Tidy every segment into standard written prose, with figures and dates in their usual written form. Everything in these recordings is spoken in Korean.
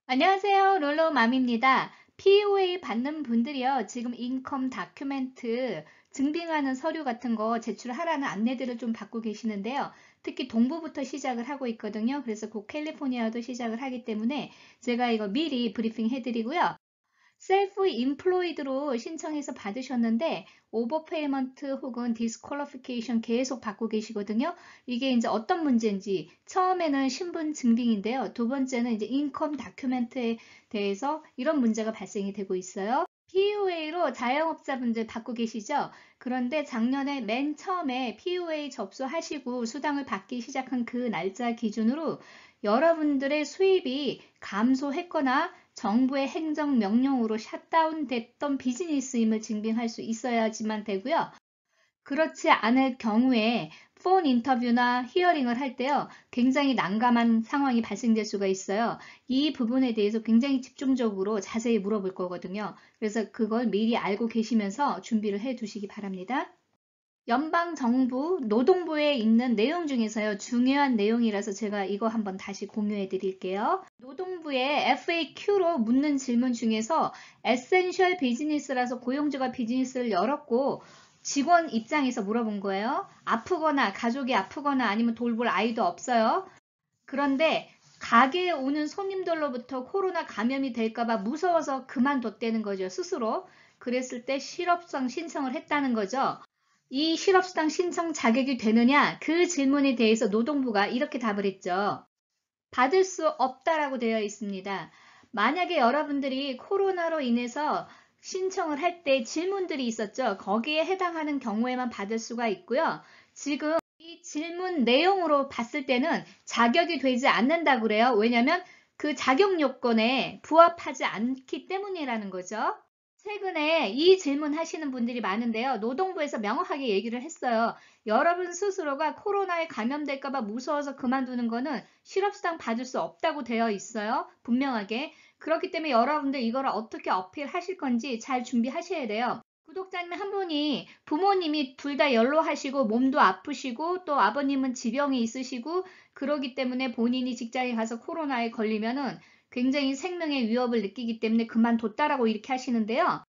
안녕하세요. 롤러맘입니다. POA 받는 분들이요. 지금 인컴 다큐멘트 증빙하는 서류 같은 거 제출하라는 안내들을 좀 받고 계시는데요. 특히 동부부터 시작을 하고 있거든요. 그래서 곧 캘리포니아도 시작을 하기 때문에 제가 이거 미리 브리핑 해드리고요. 셀프 인플로이드로 신청해서 받으셨는데 오버페이먼트 혹은 디스퀄리피케이션 계속 받고 계시거든요. 이게 이제 어떤 문제인지 처음에는 신분 증빙인데요. 두 번째는 이제 인컴 다큐멘트에 대해서 이런 문제가 발생이 되고 있어요. PUA로 자영업자분들 받고 계시죠? 그런데 작년에 맨 처음에 PUA 접수하시고 수당을 받기 시작한 그 날짜 기준으로 여러분들의 수입이 감소했거나 정부의 행정명령으로 샷다운 됐던 비즈니스임을 증빙할 수 있어야지만 되고요. 그렇지 않을 경우에 폰 인터뷰나 히어링을 할 때요. 굉장히 난감한 상황이 발생될 수가 있어요. 이 부분에 대해서 굉장히 집중적으로 자세히 물어볼 거거든요. 그래서 그걸 미리 알고 계시면서 준비를 해 두시기 바랍니다. 연방정부 노동부에 있는 내용 중에서요. 중요한 내용이라서 제가 이거 한번 다시 공유해 드릴게요. 노동부의 FAQ로 묻는 질문 중에서 에센셜 비즈니스라서 고용주가 비즈니스를 열었고 직원 입장에서 물어본 거예요. 아프거나 가족이 아프거나 아니면 돌볼 아이도 없어요. 그런데 가게에 오는 손님들로부터 코로나 감염이 될까봐 무서워서 그만뒀다는 거죠. 스스로. 그랬을 때 실업성 신청을 했다는 거죠. 이 실업수당 신청 자격이 되느냐? 그 질문에 대해서 노동부가 이렇게 답을 했죠. 받을 수 없다라고 되어 있습니다. 만약에 여러분들이 코로나로 인해서 신청을 할 때 질문들이 있었죠. 거기에 해당하는 경우에만 받을 수가 있고요. 지금 이 질문 내용으로 봤을 때는 자격이 되지 않는다고 그래요. 왜냐하면 그 자격 요건에 부합하지 않기 때문이라는 거죠. 최근에 이 질문 하시는 분들이 많은데요. 노동부에서 명확하게 얘기를 했어요. 여러분 스스로가 코로나에 감염될까봐 무서워서 그만두는 거는 실업수당 받을 수 없다고 되어 있어요. 분명하게. 그렇기 때문에 여러분들 이거를 어떻게 어필하실 건지 잘 준비하셔야 돼요. 구독자님 한 분이 부모님이 둘 다 연로하시고 몸도 아프시고 또 아버님은 지병이 있으시고 그러기 때문에 본인이 직장에 가서 코로나에 걸리면은 굉장히 생명의 위협을 느끼기 때문에 그만뒀다라고 이렇게 하시는데요.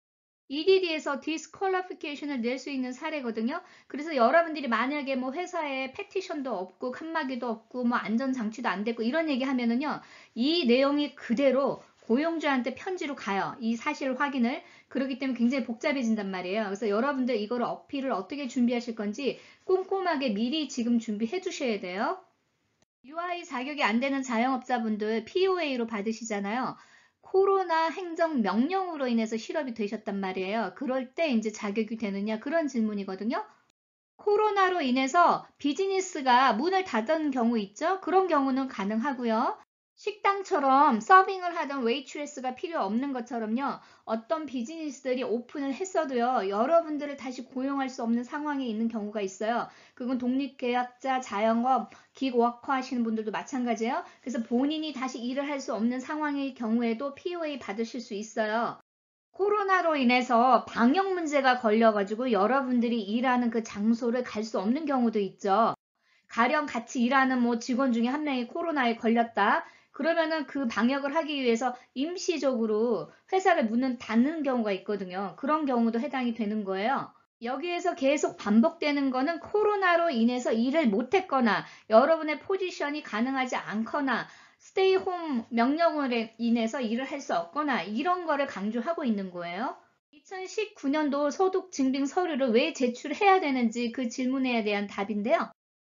EDD에서 디스퀄리피케이션을 낼 수 있는 사례거든요. 그래서 여러분들이 만약에 뭐 회사에 패티션도 없고 칸막이도 없고 뭐 안전장치도 안 됐고 이런 얘기 하면은요. 이 내용이 그대로 고용주한테 편지로 가요. 이 사실 확인을. 그렇기 때문에 굉장히 복잡해진단 말이에요. 그래서 여러분들 이거를 어필을 어떻게 준비하실 건지 꼼꼼하게 미리 지금 준비해 두셔야 돼요. UI 자격이 안 되는 자영업자분들 POA로 받으시잖아요. 코로나 행정 명령으로 인해서 실업이 되셨단 말이에요. 그럴 때 이제 자격이 되느냐 그런 질문이거든요. 코로나로 인해서 비즈니스가 문을 닫은 경우 있죠? 그런 경우는 가능하고요. 식당처럼 서빙을 하던 웨이트레스가 필요 없는 것처럼요. 어떤 비즈니스들이 오픈을 했어도요. 여러분들을 다시 고용할 수 없는 상황에 있는 경우가 있어요. 그건 독립계약자, 자영업, 기워커 하시는 분들도 마찬가지예요. 그래서 본인이 다시 일을 할 수 없는 상황의 경우에도 POA 받으실 수 있어요. 코로나로 인해서 방역 문제가 걸려가지고 여러분들이 일하는 그 장소를 갈 수 없는 경우도 있죠. 가령 같이 일하는 뭐 직원 중에 한 명이 코로나에 걸렸다. 그러면은 그 방역을 하기 위해서 임시적으로 회사를 문을 닫는 경우가 있거든요. 그런 경우도 해당이 되는 거예요. 여기에서 계속 반복되는 거는 코로나로 인해서 일을 못했거나 여러분의 포지션이 가능하지 않거나 스테이 홈 명령으로 인해서 일을 할 수 없거나 이런 거를 강조하고 있는 거예요. 2019년도 소득 증빙 서류를 왜 제출해야 되는지 그 질문에 대한 답인데요.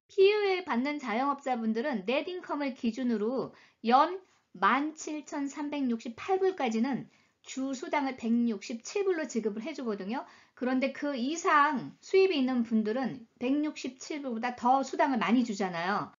PUA 받는 자영업자분들은 넷인컴을 기준으로 연 17,368불까지는 주 수당을 167불로 지급을 해주거든요. 그런데 그 이상 수입이 있는 분들은 167불보다 더 수당을 많이 주잖아요.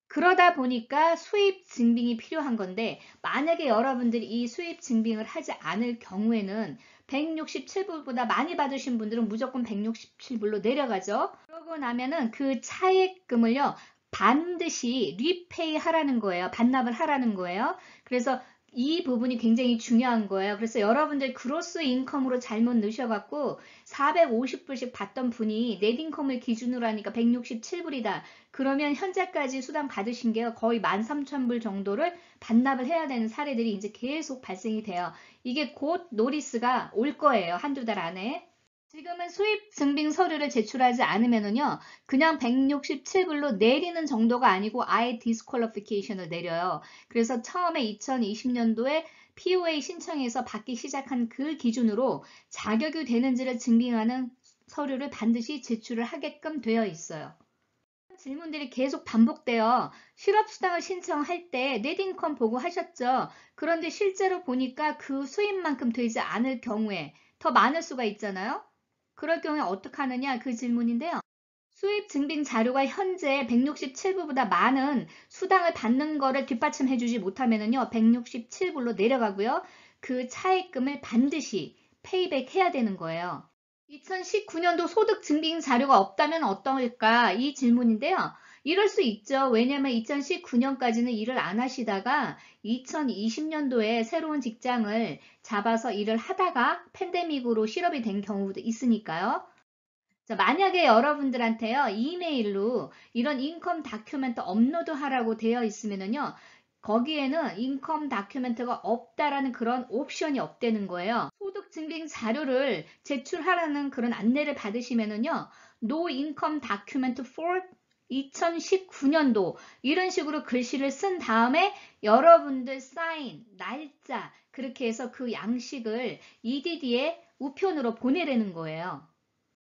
그러다 보니까 수입 증빙이 필요한 건데 만약에 여러분들이 이 수입 증빙을 하지 않을 경우에는 167불보다 많이 받으신 분들은 무조건 167불로 내려가죠. 그러고 나면은 그 차액금을요 반드시 리페이 하라는 거예요. 반납을 하라는 거예요. 그래서 이 부분이 굉장히 중요한 거예요. 그래서 여러분들 그로스 인컴으로 잘못 넣으셔갖고 450불씩 받던 분이 넷 인컴을 기준으로 하니까 167불이다. 그러면 현재까지 수당 받으신 게 거의 13,000불 정도를 반납을 해야 되는 사례들이 이제 계속 발생이 돼요. 이게 곧 노리스가 올 거예요. 한두 달 안에. 지금은 수입 증빙 서류를 제출하지 않으면은요, 그냥 167불로 내리는 정도가 아니고 아예 디스퀄리피케이션을 내려요. 그래서 처음에 2020년도에 POA 신청해서 받기 시작한 그 기준으로 자격이 되는지를 증빙하는 서류를 반드시 제출을 하게끔 되어 있어요. 질문들이 계속 반복돼요. 실업수당을 신청할 때 넷인컴 보고 하셨죠? 그런데 실제로 보니까 그 수입만큼 되지 않을 경우에 더 많을 수가 있잖아요. 그럴 경우에 어떻게 하느냐 그 질문인데요. 수입 증빙 자료가 현재 167불보다 많은 수당을 받는 거를 뒷받침해 주지 못하면은요 167불로 내려가고요. 그 차액금을 반드시 페이백 해야 되는 거예요. 2019년도 소득 증빙 자료가 없다면 어떨까? 이 질문인데요. 이럴 수 있죠. 왜냐하면 2019년까지는 일을 안 하시다가 2020년도에 새로운 직장을 잡아서 일을 하다가 팬데믹으로 실업이 된 경우도 있으니까요. 자, 만약에 여러분들한테요, 이메일로 이런 인컴 다큐멘트 업로드 하라고 되어 있으면은요, 거기에는 인컴 다큐멘트가 없다라는 그런 옵션이 없다는 거예요. 소득 증빙 자료를 제출하라는 그런 안내를 받으시면은요, No Income Document for 2019년도 이런 식으로 글씨를 쓴 다음에 여러분들 사인, 날짜 그렇게 해서 그 양식을 EDD에 우편으로 보내라는 거예요.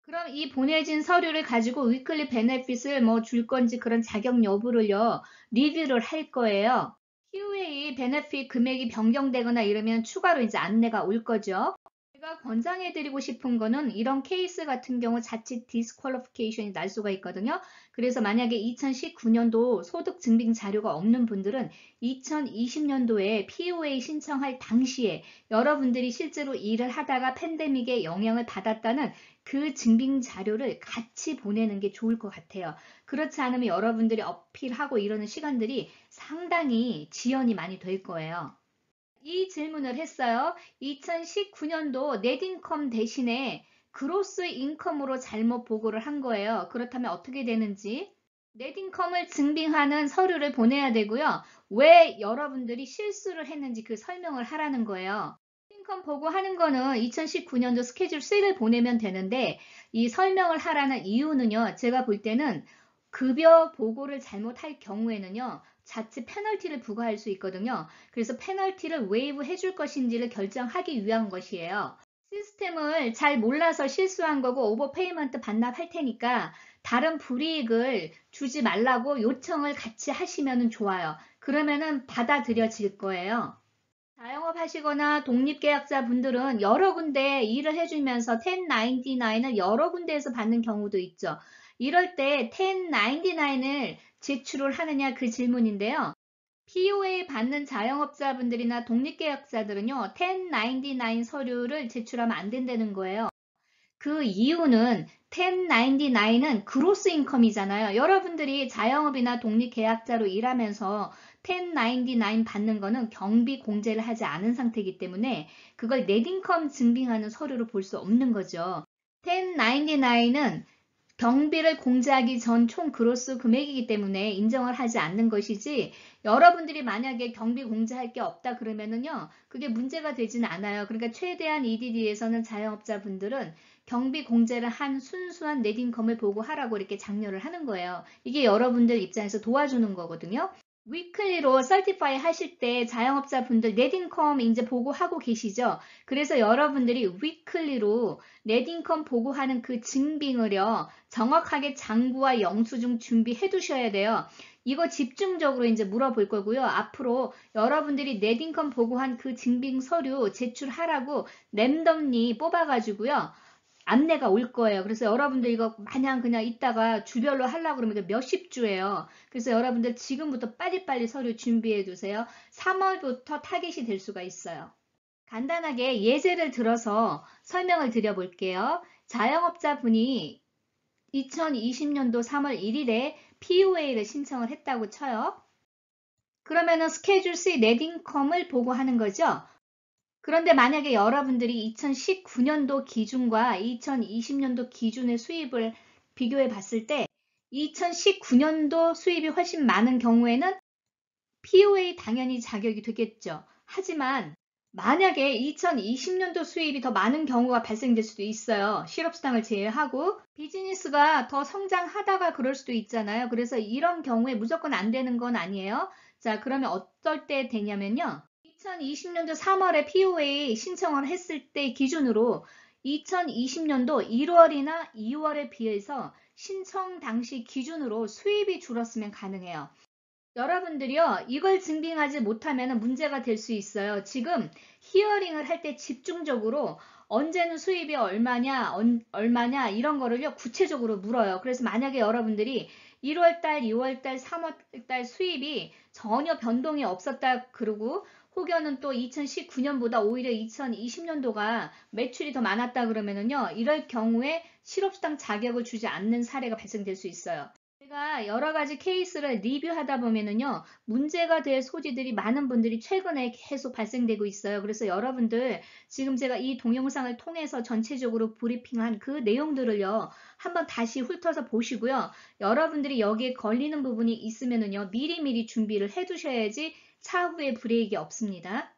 그럼 이 보내진 서류를 가지고 위클리 베네핏을 뭐 줄 건지 그런 자격 여부를요, 리뷰를 할 거예요. 이후에 이 베네핏 금액이 변경되거나 이러면 추가로 이제 안내가 올 거죠. 제가 권장해드리고 싶은 거는 이런 케이스 같은 경우 자칫 디스퀄리피케이션이 날 수가 있거든요. 그래서 만약에 2019년도 소득 증빙 자료가 없는 분들은 2020년도에 POA 신청할 당시에 여러분들이 실제로 일을 하다가 팬데믹의 영향을 받았다는 그 증빙 자료를 같이 보내는 게 좋을 것 같아요. 그렇지 않으면 여러분들이 어필하고 이러는 시간들이 상당히 지연이 많이 될 거예요. 이 질문을 했어요. 2019년도 넷인컴 대신에 그로스 인컴으로 잘못 보고를 한 거예요. 그렇다면 어떻게 되는지 넷인컴을 증빙하는 서류를 보내야 되고요. 왜 여러분들이 실수를 했는지 그 설명을 하라는 거예요. 넷인컴 보고하는 거는 2019년도 스케줄 C를 보내면 되는데 이 설명을 하라는 이유는요. 제가 볼 때는 급여 보고를 잘못할 경우에는요. 자칫 페널티를 부과할 수 있거든요. 그래서 페널티를 웨이브 해줄 것인지를 결정하기 위한 것이에요. 시스템을 잘 몰라서 실수한 거고 오버페이먼트 반납할 테니까 다른 불이익을 주지 말라고 요청을 같이 하시면 좋아요. 그러면은 받아들여질 거예요. 자영업 하시거나 독립계약자 분들은 여러 군데 일을 해주면서 1099을 여러 군데에서 받는 경우도 있죠. 이럴 때 1099을 제출을 하느냐 그 질문인데요. POA 받는 자영업자분들이나 독립계약자들은요. 1099 서류를 제출하면 안 된다는 거예요. 그 이유는 1099은 그로스 인컴이잖아요. 여러분들이 자영업이나 독립계약자로 일하면서 1099 받는 거는 경비 공제를 하지 않은 상태이기 때문에 그걸 넷인컴 증빙하는 서류로 볼 수 없는 거죠. 1099는 경비를 공제하기 전 총 그로스 금액이기 때문에 인정을 하지 않는 것이지 여러분들이 만약에 경비 공제할 게 없다 그러면은요 그게 문제가 되지는 않아요. 그러니까 최대한 EDD에서는 자영업자분들은 경비 공제를 한 순수한 넷인컴을 보고 하라고 이렇게 장려를 하는 거예요. 이게 여러분들 입장에서 도와주는 거거든요. 위클리로 설티파이 하실 때 자영업자분들 넷인컴 이제 보고하고 계시죠? 그래서 여러분들이 위클리로 넷인컴 보고하는 그 증빙을요, 정확하게 장부와 영수증 준비해 두셔야 돼요. 이거 집중적으로 이제 물어볼 거고요. 앞으로 여러분들이 넷인컴 보고한 그 증빙 서류 제출하라고 랜덤리 뽑아가지고요. 안내가 올 거예요. 그래서 여러분들 이거 마냥 그냥 이따가 주별로 하려고 그러면 몇십 주예요. 그래서 여러분들 지금부터 빨리빨리 서류 준비해 두세요. 3월부터 타겟이 될 수가 있어요. 간단하게 예제를 들어서 설명을 드려볼게요. 자영업자분이 2020년도 3월 1일에 POA를 신청을 했다고 쳐요. 그러면은 스케줄 C net income을 보고 하는 거죠. 그런데 만약에 여러분들이 2019년도 기준과 2020년도 기준의 수입을 비교해 봤을 때 2019년도 수입이 훨씬 많은 경우에는 POA 당연히 자격이 되겠죠. 하지만 만약에 2020년도 수입이 더 많은 경우가 발생될 수도 있어요. 실업수당을 제외하고 비즈니스가 더 성장하다가 그럴 수도 있잖아요. 그래서 이런 경우에 무조건 안 되는 건 아니에요. 자, 그러면 어떨 때 되냐면요. 2020년도 3월에 POA 신청을 했을 때 기준으로 2020년도 1월이나 2월에 비해서 신청 당시 기준으로 수입이 줄었으면 가능해요. 여러분들이요, 이걸 증빙하지 못하면 문제가 될 수 있어요. 지금 히어링을 할 때 집중적으로 언제는 수입이 얼마냐, 얼마냐 이런 거를요, 구체적으로 물어요. 그래서 만약에 여러분들이 1월달, 2월달, 3월달 수입이 전혀 변동이 없었다 그러고 혹여는 또 2019년보다 오히려 2020년도가 매출이 더 많았다 그러면은요, 이럴 경우에 실업수당 자격을 주지 않는 사례가 발생될 수 있어요. 제가 여러 가지 케이스를 리뷰하다 보면은요, 문제가 될 소지들이 많은 분들이 최근에 계속 발생되고 있어요. 그래서 여러분들 지금 제가 이 동영상을 통해서 전체적으로 브리핑한 그 내용들을요, 한번 다시 훑어서 보시고요. 여러분들이 여기에 걸리는 부분이 있으면은요, 미리미리 준비를 해 두셔야지 차후에 불이익이 없습니다.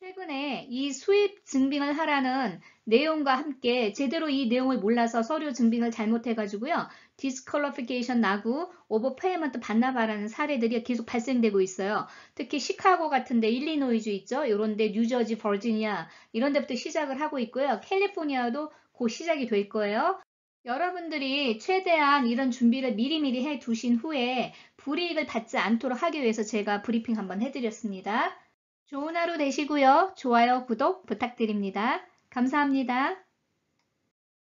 최근에 이 수입 증빙을 하라는 내용과 함께 제대로 이 내용을 몰라서 서류 증빙을 잘못해가지고요. 디스퀄리피케이션 나고 오버페이먼트 반납하라는 사례들이 계속 발생되고 있어요. 특히 시카고 같은데 일리노이주 있죠. 이런데 뉴저지, 버지니아 이런 데부터 시작을 하고 있고요. 캘리포니아도 곧 시작이 될 거예요. 여러분들이 최대한 이런 준비를 미리미리 해 두신 후에 불이익을 받지 않도록 하기 위해서 제가 브리핑 한번 해드렸습니다. 좋은 하루 되시고요. 좋아요, 구독 부탁드립니다. 감사합니다.